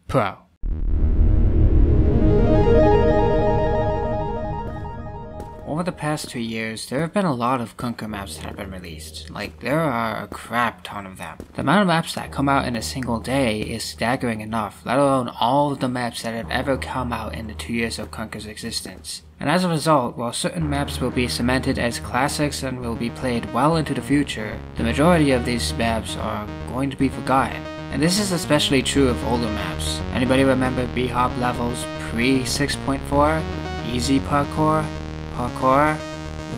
Pro. Over the past 2 years, there have been a lot of Conquer maps that have been released. Like, there are a crap ton of them. The amount of maps that come out in a single day is staggering enough, let alone all of the maps that have ever come out in the 2 years of Conquer's existence. And as a result, while certain maps will be cemented as classics and will be played well into the future, the majority of these maps are going to be forgotten. And this is especially true of older maps. Anybody remember B-Hop levels pre 6.4? Easy parkour? Parkour?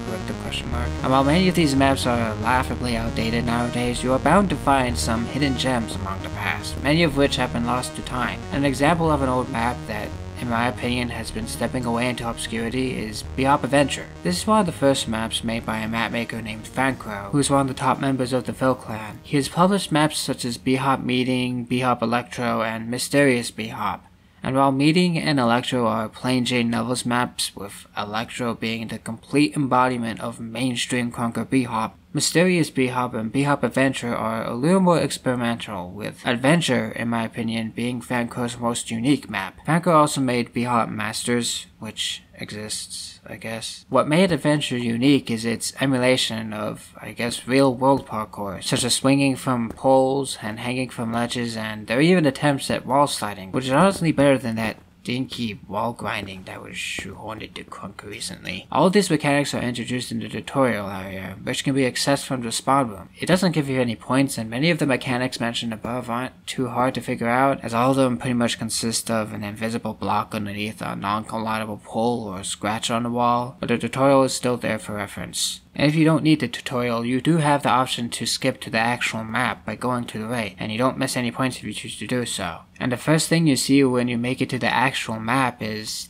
With the question mark. And while many of these maps are laughably outdated nowadays, you are bound to find some hidden gems among the past, many of which have been lost to time. An example of an old map that, in my opinion, has been stepping away into obscurity is B-Hop Adventure. This is one of the first maps made by a mapmaker named Fancro, who is one of the top members of the Phil clan. He has published maps such as B-Hop Meeting, B-Hop Electro, and Mysterious B-Hop. And while Meeting and Electro are plain Jane levels maps, with Electro being the complete embodiment of mainstream Conquer B-Hop, Mysterious B-Hop and B-Hop Adventure are a little more experimental, with Adventure, in my opinion, being Fancro's most unique map. Fancro also made B-Hop Masters, which exists, I guess. What made Adventure unique is its emulation of, I guess, real-world parkour, such as swinging from poles and hanging from ledges, and there are even attempts at wall sliding, which is honestly better than that dinky wall grinding that was shoehorned into Conquer recently. All of these mechanics are introduced in the tutorial area, which can be accessed from the spawn room. It doesn't give you any points, and many of the mechanics mentioned above aren't too hard to figure out, as all of them pretty much consist of an invisible block underneath a non-collidable pole or scratch on the wall, but the tutorial is still there for reference. And if you don't need the tutorial, you do have the option to skip to the actual map by going to the right, and you don't miss any points if you choose to do so. And the first thing you see when you make it to the actual map is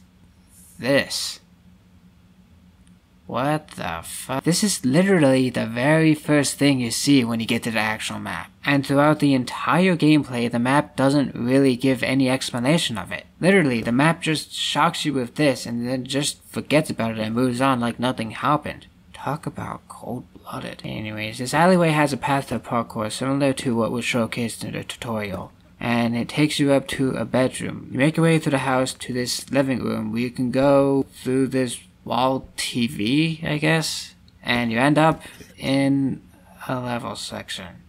this. What the fuck? This is literally the very first thing you see when you get to the actual map. And throughout the entire gameplay, the map doesn't really give any explanation of it. Literally, the map just shocks you with this and then just forgets about it and moves on like nothing happened. Talk about cold-blooded. Anyways, this alleyway has a path to parkour similar to what was showcased in the tutorial, and it takes you up to a bedroom. You make your way through the house to this living room where you can go through this wall TV, I guess, and you end up in a level section.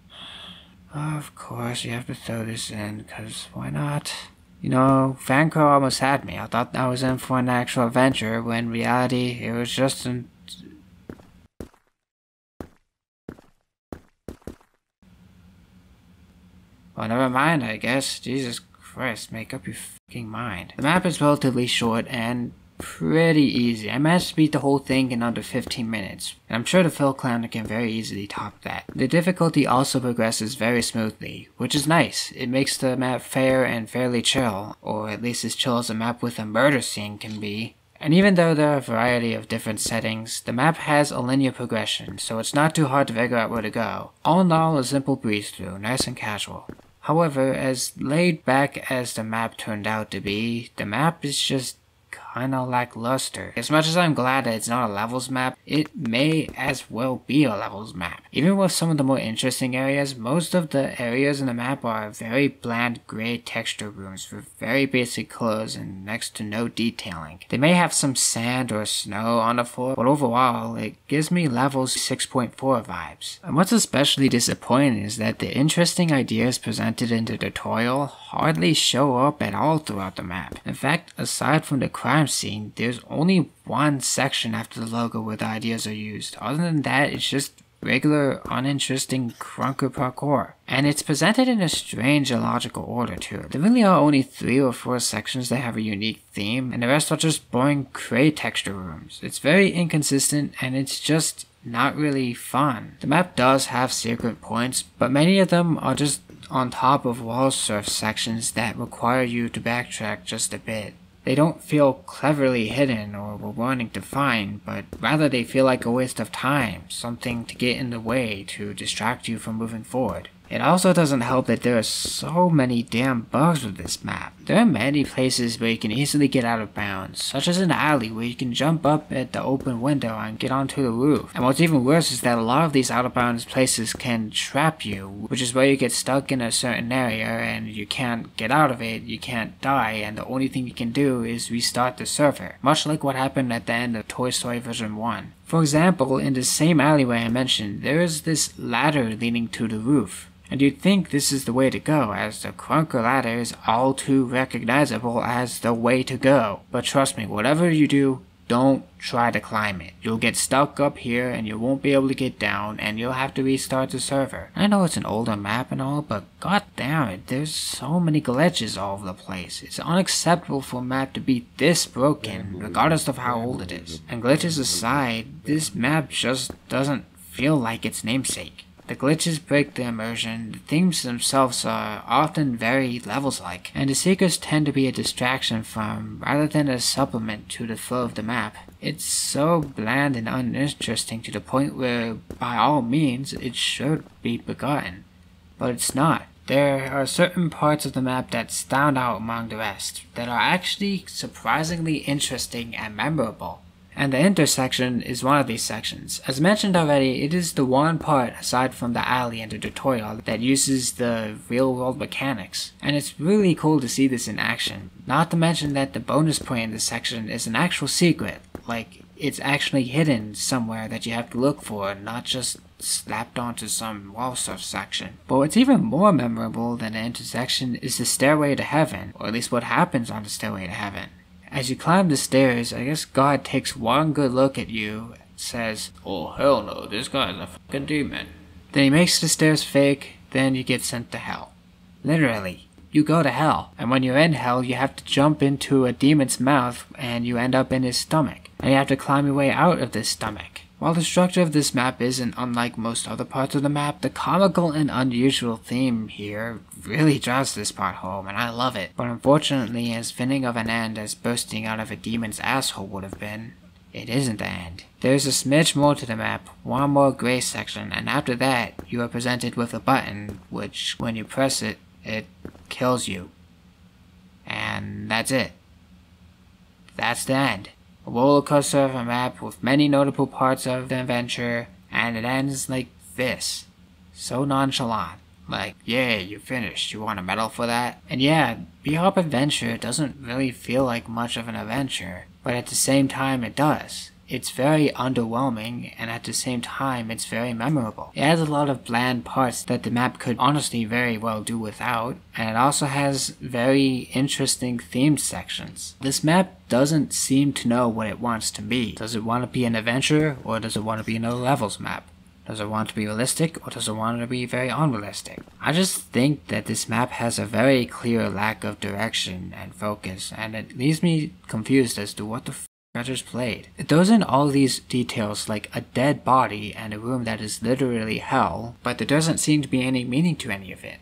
Of course, you have to throw this in, cause why not? You know, Fancro almost had me. I thought I was in for an actual adventure, when in reality, it was just an well, never mind, I guess. Jesus Christ, make up your fucking mind. The map is relatively short and pretty easy. I managed to beat the whole thing in under 15 minutes, and I'm sure the Phil clan can very easily top that. The difficulty also progresses very smoothly, which is nice. It makes the map fair and fairly chill, or at least as chill as a map with a murder scene can be. And even though there are a variety of different settings, the map has a linear progression, so it's not too hard to figure out where to go. All in all, a simple breeze through, nice and casual. However, as laid back as the map turned out to be, the map is just kinda lackluster. As much as I'm glad that it's not a levels map, it may as well be a levels map. Even with some of the more interesting areas, most of the areas in the map are very bland gray texture rooms with very basic colors and next to no detailing. They may have some sand or snow on the floor, but overall, it gives me levels 6.4 vibes. And what's especially disappointing is that the interesting ideas presented in the tutorial hardly show up at all throughout the map. In fact, aside from the crime scene, there's only one section after the logo where the ideas are used. Other than that, it's just regular, uninteresting Conquer parkour. And it's presented in a strange illogical order too. There really are only 3 or 4 sections that have a unique theme, and the rest are just boring gray texture rooms. It's very inconsistent, and it's just not really fun. The map does have secret points, but many of them are just on top of wall surf sections that require you to backtrack just a bit. They don't feel cleverly hidden or rewarding to find, but rather they feel like a waste of time, something to get in the way to distract you from moving forward. It also doesn't help that there are so many damn bugs with this map. There are many places where you can easily get out of bounds, such as an alley where you can jump up at the open window and get onto the roof. And what's even worse is that a lot of these out of bounds places can trap you, which is where you get stuck in a certain area and you can't get out of it, you can't die, and the only thing you can do is restart the server, much like what happened at the end of Toy Story version 1. For example, in the same alleyway I mentioned, there is this ladder leading to the roof. And you'd think this is the way to go, as the Crunker ladder is all too recognizable as the way to go. But trust me, whatever you do, don't try to climb it. You'll get stuck up here and you won't be able to get down and you'll have to restart the server. I know it's an older map and all, but god damn it, there's so many glitches all over the place. It's unacceptable for a map to be this broken, regardless of how old it is. And glitches aside, this map just doesn't feel like its namesake. The glitches break the immersion, the themes themselves are often very levels-like, and the secrets tend to be a distraction from, rather than a supplement to the flow of the map. It's so bland and uninteresting to the point where, by all means, it should be forgotten. But it's not. There are certain parts of the map that stand out among the rest, that are actually surprisingly interesting and memorable. And the intersection is one of these sections. As mentioned already, it is the one part aside from the alley and the tutorial that uses the real world mechanics. And it's really cool to see this in action. Not to mention that the bonus point in this section is an actual secret. Like, it's actually hidden somewhere that you have to look for, not just slapped onto some wall stuff section. But what's even more memorable than the intersection is the stairway to heaven, or at least what happens on the stairway to heaven. As you climb the stairs, I guess God takes one good look at you and says, "Oh hell no, this guy's a fucking demon." Then he makes the stairs fake, then you get sent to hell. Literally, you go to hell. And when you're in hell, you have to jump into a demon's mouth and you end up in his stomach. And you have to climb your way out of this stomach. While the structure of this map isn't unlike most other parts of the map, the comical and unusual theme here really drives this part home, and I love it. But unfortunately, as fitting of an end as bursting out of a demon's asshole would have been, it isn't the end. There's a smidge more to the map, one more gray section, and after that, you are presented with a button, which, when you press it, it kills you. And that's it. That's the end. A roller coaster of a map with many notable parts of the adventure, and it ends like this. So nonchalant. Like, yeah, you finished, you want a medal for that? And yeah, Bebop Adventure doesn't really feel like much of an adventure, but at the same time it does. It's very underwhelming, and at the same time it's very memorable. It has a lot of bland parts that the map could honestly very well do without, and it also has very interesting themed sections. This map doesn't seem to know what it wants to be. Does it want to be an adventure, or does it want to be another levels map? Does it want to be realistic, or does it want to be very unrealistic? I just think that this map has a very clear lack of direction and focus, and it leaves me confused as to what the I just played. It throws in all these details like a dead body and a room that is literally hell, but there doesn't seem to be any meaning to any of it.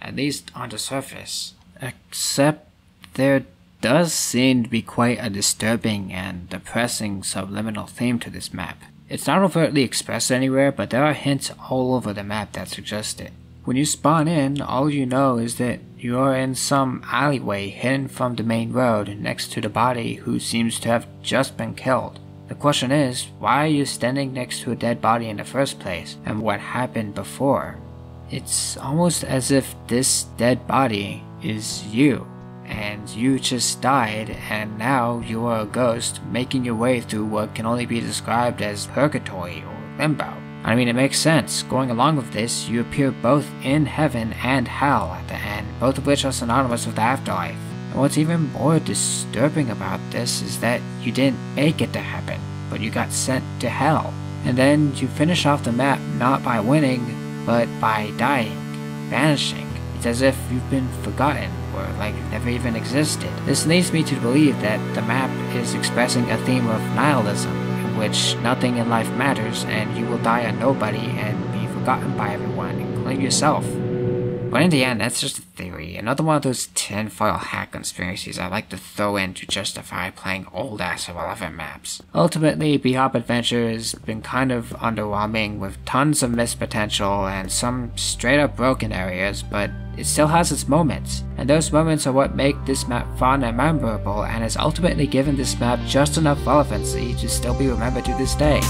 At least on the surface. Except there does seem to be quite a disturbing and depressing subliminal theme to this map. It's not overtly expressed anywhere, but there are hints all over the map that suggest it. When you spawn in, all you know is that you are in some alleyway hidden from the main road next to the body who seems to have just been killed. The question is, why are you standing next to a dead body in the first place, and what happened before? It's almost as if this dead body is you, and you just died, and now you are a ghost making your way through what can only be described as purgatory or limbo. I mean, it makes sense. Going along with this, you appear both in heaven and hell at the end, both of which are synonymous with the afterlife. And what's even more disturbing about this is that you didn't make it to heaven, but you got sent to hell. And then you finish off the map not by winning, but by dying, vanishing. It's as if you've been forgotten, or like you've never even existed. This leads me to believe that the map is expressing a theme of nihilism, which nothing in life matters and you will die a nobody and be forgotten by everyone, including yourself. But in the end, that's just a theory, another one of those tinfoil hat conspiracies I like to throw in to justify playing old-ass irrelevant maps. Ultimately, B-Hop Adventure has been kind of underwhelming with tons of missed potential and some straight-up broken areas, but it still has its moments, and those moments are what make this map fun and memorable and has ultimately given this map just enough relevancy to still be remembered to this day.